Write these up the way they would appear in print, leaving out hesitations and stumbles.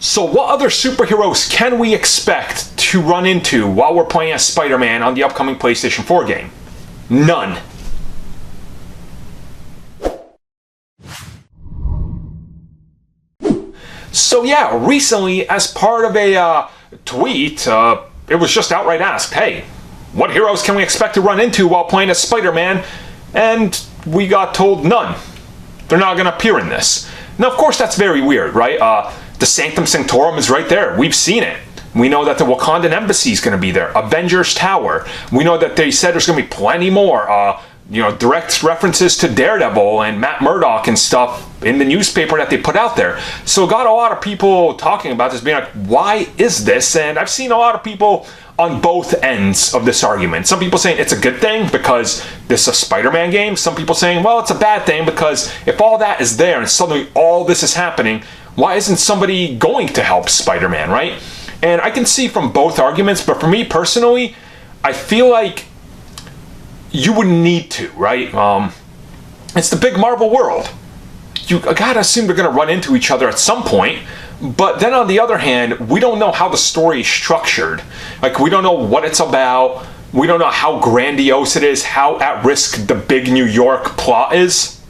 So what other superheroes can we expect to run into while we're playing as Spider-Man on the upcoming PlayStation 4 game? None. So yeah, recently as part of a tweet, it was just outright asked, hey, what heroes can we expect to run into while playing as Spider-Man? And we got told none. They're not going to appear in this. Now, of course, that's very weird, right? The Sanctum Sanctorum is right there. We've seen it. We know that the Wakandan Embassy is going to be there. Avengers Tower. We know that they said there's going to be plenty more. Direct references to Daredevil and Matt Murdock and stuff in the newspaper that they put out there. So got a lot of people talking about this, being like, why is this? And I've seen a lot of people on both ends of this argument. Some people saying it's a good thing because this is a Spider-Man game. Some people saying, well, it's a bad thing because if all that is there and suddenly all this is happening, why isn't somebody going to help Spider-Man, right? And I can see from both arguments, but for me personally, I feel like you wouldn't need to, right? It's the big Marvel world. You gotta assume they're gonna run into each other at some point. But then on the other hand, we don't know how the story is structured. Like, we don't know what it's about. We don't know how grandiose it is, how at risk the big New York plot is.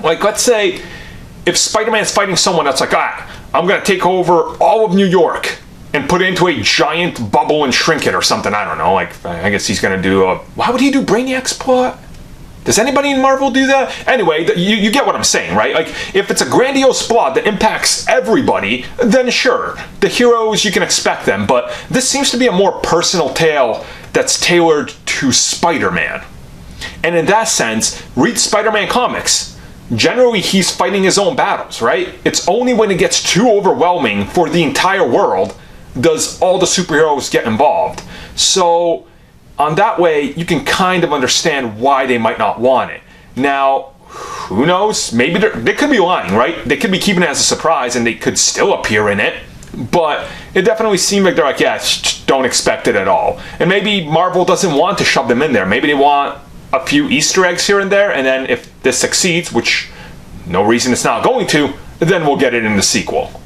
Like, let's say if Spider-Man's fighting someone that's like, I'm gonna take over all of New York and put it into a giant bubble and shrink it or something. I don't know. Like, I guess he's gonna do why would he do Brainiac's plot? Does anybody in Marvel do that? Anyway, you get what I'm saying, right? Like, if it's a grandiose plot that impacts everybody, then sure, the heroes, you can expect them. But this seems to be a more personal tale that's tailored to Spider-Man. And in that sense, read Spider-Man comics. Generally, he's fighting his own battles, right? It's only when it gets too overwhelming for the entire world does all the superheroes get involved. So on that way, you can kind of understand why they might not want it. Now, who knows? Maybe they could be lying, right? They could be keeping it as a surprise and they could still appear in it. But it definitely seemed like they're like, yeah, don't expect it at all. And maybe Marvel doesn't want to shove them in there. Maybe they want a few Easter eggs here and there, and then if this succeeds, which no reason it's not going to, then we'll get it in the sequel.